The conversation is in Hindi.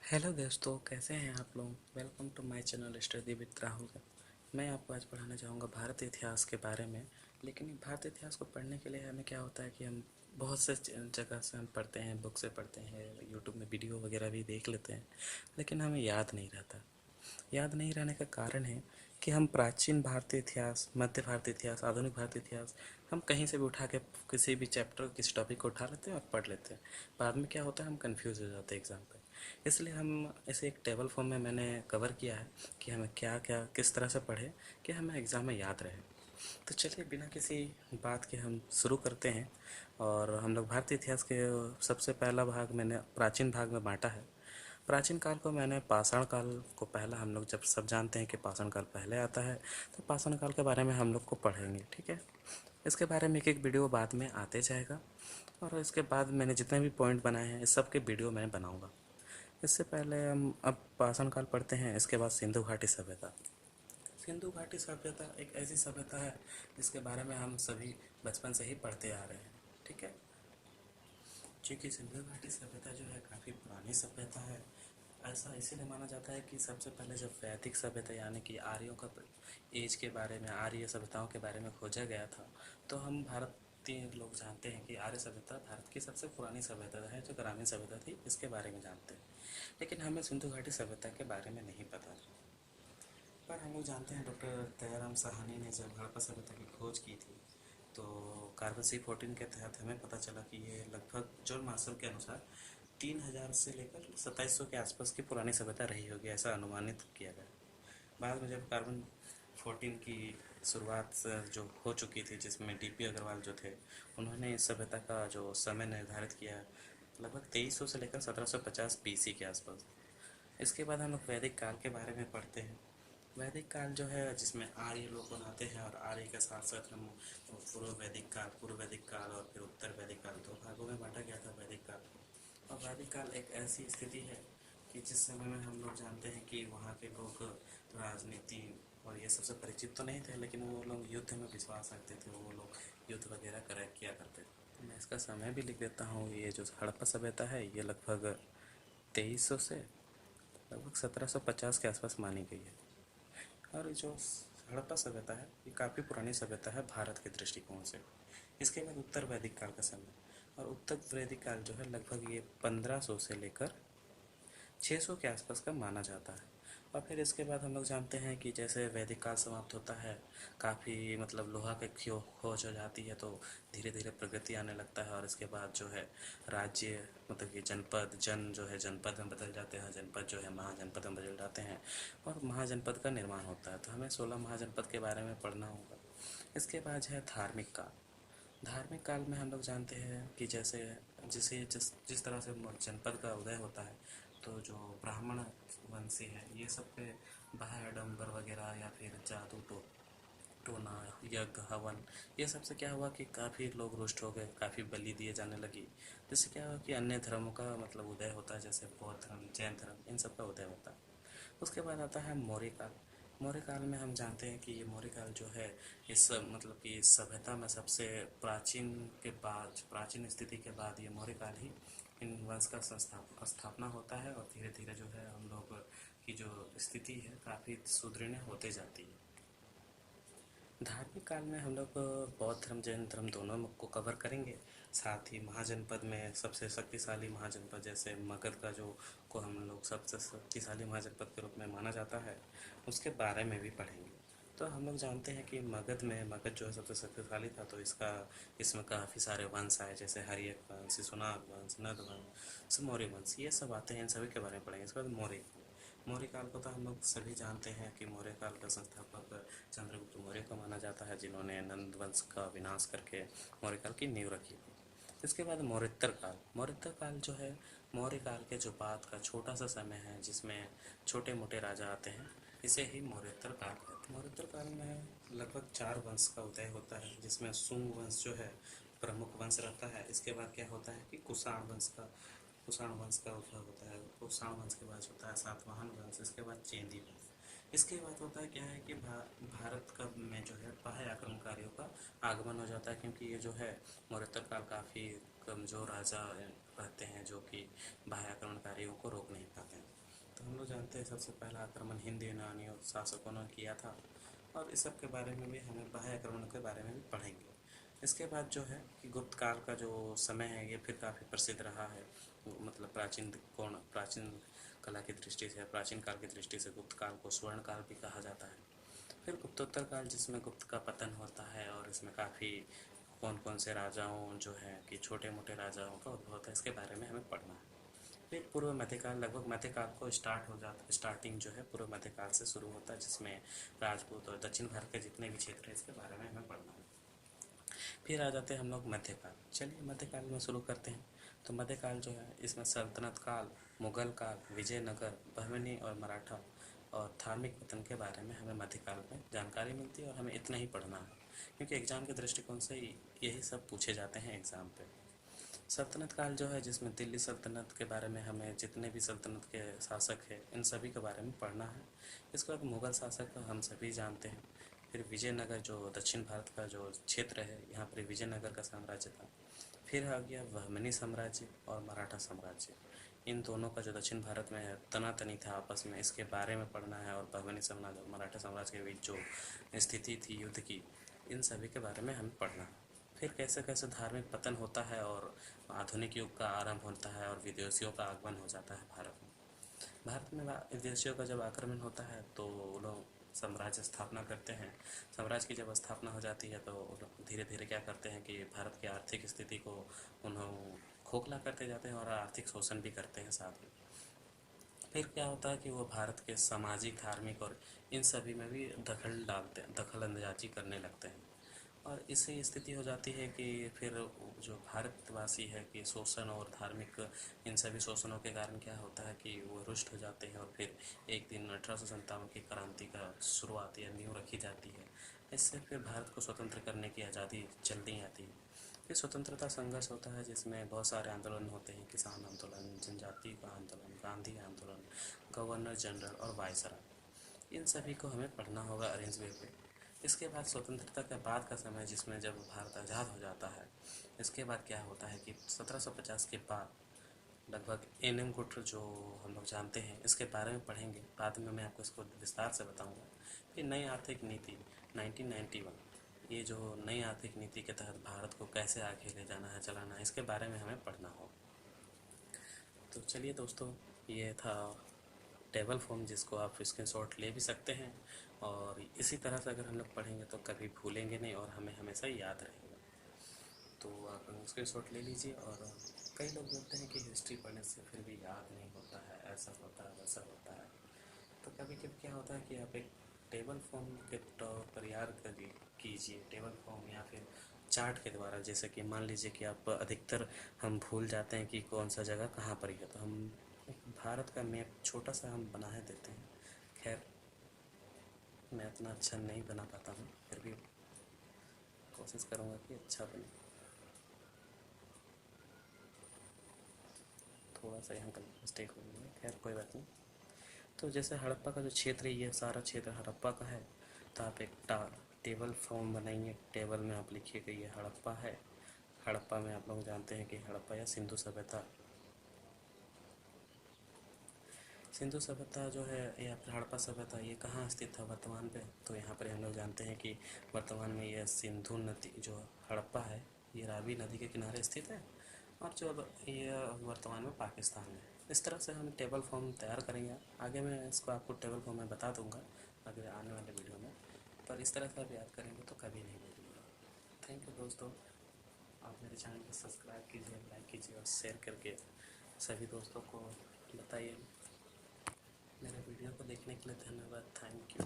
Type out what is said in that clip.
हेलो दोस्तों, कैसे हैं आप लोग। Welcome to my channel study with Rahul का। मैं आपको आज पढ़ाना चाहूँगा भारतीय इतिहास के बारे में। लेकिन भारतीय इतिहास को पढ़ने के लिए हमें क्या होता है कि हम बहुत से जगह से हम पढ़ते हैं, बुक से पढ़ते हैं, यूट्यूब में वीडियो वगैरह भी देख लेते हैं, लेकिन हमें याद नहीं रहता। याद नहीं रहने का कारण है कि हम प्राचीन भारतीय इतिहास, मध्य भारतीय इतिहास, आधुनिक भारतीय इतिहास हम कहीं से भी उठा के किसी भी चैप्टर, किसी टॉपिक को उठा लेते हैं और पढ़ लेते हैं। बाद में क्या होता है, हम कंफ्यूज हो जाते हैं एग्ज़ाम पे। इसलिए हम इसे एक टेबल फॉर्म में मैंने कवर किया है कि हमें क्या क्या किस तरह से पढ़े कि हमें एग्ज़ाम में याद रहे। तो चलिए बिना किसी बात के हम शुरू करते हैं। और हम लोग भारतीय इतिहास के सबसे पहला भाग मैंने प्राचीन भाग में बांटा है। प्राचीन काल को मैंने पाषाण काल को पहला, हम लोग जब सब जानते हैं कि पाषाण काल पहले आता है, तो पाषाण काल के बारे में हम लोग को पढ़ेंगे, ठीक है। इसके बारे में एक एक वीडियो बाद में आते जाएगा। और इसके बाद मैंने जितने भी पॉइंट बनाए हैं इस सब के वीडियो मैं बनाऊंगा। इससे पहले हम अब पाषाण काल पढ़ते हैं। इसके बाद सिंधु घाटी सभ्यता। सिंधु घाटी सभ्यता एक ऐसी सभ्यता है जिसके बारे में हम सभी बचपन से ही पढ़ते आ रहे हैं, ठीक है। क्योंकि सिंधु घाटी सभ्यता जो है काफ़ी पुरानी सभ्यता है। ऐसा इसीलिए माना जाता है कि सबसे पहले जब वैदिक सभ्यता यानी कि आर्यों का एज के बारे में, आर्य सभ्यताओं के बारे में खोजा गया था, तो हम भारतीय लोग जानते हैं कि आर्य सभ्यता भारत की सबसे पुरानी सभ्यता है जो ग्रामीण सभ्यता थी, इसके बारे में जानते हैं। लेकिन हमें सिंधु घाटी सभ्यता के बारे में नहीं पता। पर हम लोग जानते हैं डॉक्टर दयाराम साहनी ने जब हड़प्पा सभ्यता की खोज की थी, तो कार्बन C14 के तहत हमें पता चला कि ये लगभग जॉन मार्शल के अनुसार 3000 से लेकर 2700 के आसपास की पुरानी सभ्यता रही होगी, ऐसा अनुमानित किया गया। बाद में जब कार्बन 14 की शुरुआत जो हो चुकी थी, जिसमें DP अग्रवाल जो थे, उन्होंने इस सभ्यता का जो समय निर्धारित किया लगभग 2300 से लेकर 1750 BC के आसपास। इसके बाद हम लोग वैदिक काल के बारे में पढ़ते हैं। वैदिक काल जो है जिसमें आर्य लोग बनाते हैं, और आर्य के साथ साथ हम पूर्व वैदिक काल और फिर उत्तर वैदिक काल, दो भागों में बांटा गया था वैदिक काल को। और वैदिक काल एक ऐसी स्थिति है कि जिस समय में हम लोग जानते हैं कि वहाँ के लोग राजनीति और ये सबसे परिचित तो नहीं थे, लेकिन वो लोग युद्ध में विश्वास रखते थे, वो लोग युद्ध वगैरह किया करते थे। तो मैं इसका समय भी लिख देता हूँ। ये जो हड़प्पा सभ्यता है ये लगभग 2300 से लगभग 1750 के आसपास मानी गई है। और जो हड़प्पा सभ्यता है ये काफ़ी पुरानी सभ्यता है भारत के दृष्टिकोण से। इसके बाद उत्तर वैदिक काल का समय, और उत्तर वैदिक काल जो है लगभग ये 1500 से लेकर 600 के आसपास का माना जाता है। और फिर इसके बाद हम लोग जानते हैं कि जैसे वैदिक काल समाप्त होता है, काफ़ी मतलब लोहा की खोज हो जाती है, तो धीरे धीरे प्रगति आने लगता है। और इसके बाद जो है राज्य, मतलब कि जन जो है जनपद में बदल जाते हैं, जनपद जो है महाजनपद में बदल जाते हैं, और महाजनपद का निर्माण होता है। तो हमें 16 महाजनपद के बारे में पढ़ना होगा। इसके बाद है धार्मिक काल। धार्मिक काल में हम लोग जानते हैं कि जैसे जिसे जिस जिस तरह से जनपद का उदय होता है, तो जो ब्राह्मण वंशी है ये सब पे बाह्य आडम्बर वगैरह या फिर जादू टोना, यज्ञ, हवन, ये सब से क्या हुआ कि काफ़ी लोग रुष्ट हो गए, काफ़ी बलि दिए जाने लगी। जिससे क्या हुआ कि अन्य धर्मों का मतलब उदय होता है, जैसे बौद्ध धर्म, जैन धर्म, इन सब का उदय होता है। उसके बाद आता है मौर्य काल। मौर्य काल में हम जानते हैं कि ये मौर्य काल जो है इस मतलब कि इस सभ्यता में सबसे प्राचीन स्थिति के बाद ये मौर्य काल ही इन वंश का स्थापना होता है। और धीरे धीरे जो है हम लोग की जो स्थिति है काफ़ी सुदृढ़ होते जाती है। धार्मिक काल में हम लोग बौद्ध धर्म, जैन धर्म दोनों को कवर करेंगे। साथ ही महाजनपद में सबसे शक्तिशाली महाजनपद जैसे मगध का जो को हम लोग सबसे शक्तिशाली महाजनपद के रूप में माना जाता है, उसके बारे में भी पढ़ेंगे। तो हम लोग जानते हैं कि मगध जो है सबसे शक्तिशाली था, तो इसमें काफ़ी सारे वंश आए, जैसे हर्यक वंश, शिशुनाग वंश, नंद वंश, मौर्य वंश, ये सब आते हैं। इन सभी के बारे में पढ़ेंगे। इसके बाद मौर्य काल को तो हम लोग सभी जानते हैं कि मौर्य काल का संस्थापक चंद्रगुप्त मौर्य को माना जाता है, जिन्होंने नंद वंश का विनाश करके मौर्य काल की नींव रखी थी। इसके बाद मौर्योत्तर काल। मौर्योत्तर काल जो है मौर्य काल के जो बाद का छोटा सा समय है, जिसमें छोटे मोटे राजा आते हैं, इसे ही मौर्योत्तर काल कहते हैं। मौर्योत्तर काल में लगभग 4 वंश का उदय होता है, जिसमें सुंग वंश जो है प्रमुख वंश रहता है। इसके बाद क्या होता है कि कुषाण वंश का उद्भव होता है। कुषाण वंश के बाद होता है सातवाहन वंश, इसके बाद चेंदी वंश। इसके बाद होता है क्या है कि भारत का में जो है बाह्य आक्रमणकारियों का आगमन हो जाता है, क्योंकि ये जो है मौर्योत्तर काल काफ़ी कमज़ोर राजा रहते हैं जो कि बाह्य आक्रमणकारियों को रोक नहीं पाते हैं। लोग जानते हैं सबसे पहला आक्रमण हिंद यूनानी शासकों ने किया था, और इस सब के बारे में भी हमें बाह्य आक्रमण के बारे में भी पढ़ेंगे। इसके बाद जो है कि गुप्त काल का जो समय है ये फिर काफ़ी प्रसिद्ध रहा है, मतलब प्राचीन कला की दृष्टि से, प्राचीन काल की दृष्टि से गुप्त काल को स्वर्ण काल भी कहा जाता है। फिर गुप्तोत्तर काल जिसमें गुप्त का पतन होता है, और इसमें काफ़ी कौन कौन से राजाओं जो हैं कि छोटे मोटे राजाओं का उद्भव होता है, इसके बारे में हमें पढ़ना है। फिर पूर्व मध्यकाल, लगभग मध्यकाल को स्टार्टिंग जो है पूर्व मध्यकाल से शुरू होता है, जिसमें राजपूत और दक्षिण भारत के जितने भी क्षेत्र हैं इसके बारे में हमें पढ़ना है। फिर आ जाते हैं हम लोग मध्यकाल। चलिए मध्यकाल में शुरू करते हैं। तो मध्यकाल जो है इसमें सल्तनत काल, मुगल काल, विजयनगर, बहमनी और मराठा और धार्मिक पतन के बारे में हमें मध्यकाल में जानकारी मिलती है, और हमें इतना ही पढ़ना है क्योंकि एग्ज़ाम के दृष्टिकोण से यही सब पूछे जाते हैं एग्ज़ाम पे। सल्तनत काल जो है जिसमें दिल्ली सल्तनत के बारे में हमें जितने भी सल्तनत के शासक हैं इन सभी के बारे में पढ़ना है। इसके बाद मुग़ल शासक हम सभी जानते हैं। फिर विजयनगर जो दक्षिण भारत का जो क्षेत्र है, यहाँ पर विजयनगर का साम्राज्य था। फिर आ गया बहमनी साम्राज्य और मराठा साम्राज्य। इन दोनों का जो दक्षिण भारत में तनातनी था आपस में, इसके बारे में पढ़ना है। और बहमनी साम्राज्य और मराठा साम्राज्य के बीच जो स्थिति थी युद्ध की, इन सभी के बारे में हमें पढ़ना है। फिर कैसे कैसे धार्मिक पतन होता है और आधुनिक युग का आरंभ होता है और विदेशियों का आगमन हो जाता है भारत में। भारत में विदेशियों का जब आक्रमण होता है तो वो लोग साम्राज्य स्थापना करते हैं। साम्राज्य की जब स्थापना हो जाती है तो धीरे धीरे क्या करते हैं कि भारत की आर्थिक स्थिति को उन्होंने खोखला करते जाते हैं और आर्थिक शोषण भी करते हैं साथ में। फिर क्या होता है कि वो भारत के सामाजिक, धार्मिक और इन सभी में भी दखल अंदाजी करने लगते हैं। और इससे स्थिति हो जाती है कि फिर जो भारतवासी है कि शोषण और धार्मिक इन सभी शोषणों के कारण क्या होता है कि वो रुष्ट हो जाते हैं, और फिर एक दिन 1857 की क्रांति का शुरुआत या नींव रखी जाती है। इससे फिर भारत को स्वतंत्र करने की आज़ादी जल्दी आती है। फिर स्वतंत्रता संघर्ष होता है जिसमें बहुत सारे आंदोलन होते हैं, किसान आंदोलन, जनजाति का आंदोलन, गांधी आंदोलन, गवर्नर जनरल और वायसराय। इन सभी को हमें पढ़ना होगा अरेंज वे पे। इसके बाद स्वतंत्रता के बाद का समय जिसमें जब भारत आज़ाद हो जाता है, इसके बाद क्या होता है कि 1750 के बाद लगभग एन.एम. गुट जो हम लोग जानते हैं इसके बारे में पढ़ेंगे। बाद में मैं आपको इसको विस्तार से बताऊंगा। फिर नई आर्थिक नीति 1991, ये जो नई आर्थिक नीति के तहत भारत को कैसे आगे ले जाना है, चलाना है, इसके बारे में हमें पढ़ना होगा। तो चलिए दोस्तों, ये था टेबल फॉर्म जिसको आप स्क्रीनशॉट ले भी सकते हैं, और इसी तरह से अगर हम लोग पढ़ेंगे तो कभी भूलेंगे नहीं और हमें हमेशा याद रहेगा। तो आप स्क्रीनशॉट ले लीजिए। और कई लोग बोलते हैं कि हिस्ट्री पढ़ने से फिर भी याद नहीं होता है, ऐसा होता है वैसा होता है। तो कभी कभी क्या होता है कि आप एक टेबल फॉर्म के तौर पर याद कीजिए, टेबल फॉर्म या फिर चार्ट के द्वारा। जैसे कि मान लीजिए कि आप अधिकतर हम भूल जाते हैं कि कौन सा जगह कहाँ पर है, तो हम भारत का मैप छोटा सा हम बना है देते हैं। खैर मैं इतना अच्छा नहीं बना पाता हूँ, फिर भी कोशिश करूँगा कि अच्छा बने। थोड़ा सा यहाँ का मिस्टेक हो गई है, खैर कोई बात नहीं। तो जैसे हड़प्पा का जो क्षेत्र है, ये सारा क्षेत्र हड़प्पा का है। तो आप एक टेबल फॉर्म बनाइए। टेबल में आप लिखिए कि ये हड़प्पा है। हड़प्पा में आप लोग जानते हैं कि हड़प्पा या सिंधु सभ्यता, सिंधु सभ्यता जो है या फिर हड़प्पा सभ्यता, ये कहाँ स्थित था वर्तमान पे। तो यहाँ पर हम लोग जानते हैं कि वर्तमान में यह सिंधु नदी जो हड़प्पा है ये रावी नदी के किनारे स्थित है, और जो अब ये वर्तमान में पाकिस्तान में। इस तरह से हम टेबल फॉर्म तैयार करेंगे। आगे मैं इसको आपको टेबल फॉर्म में बता दूंगा अगले आने वाले वीडियो में, पर इस तरह से आप याद करेंगे तो कभी नहीं भूलिएगा। थैंक यू दोस्तों। आप मेरे चैनल को सब्सक्राइब कीजिए, लाइक कीजिए और शेयर करके सभी दोस्तों को बताइए। मेरे वीडियो को देखने के लिए धन्यवाद। Thank you.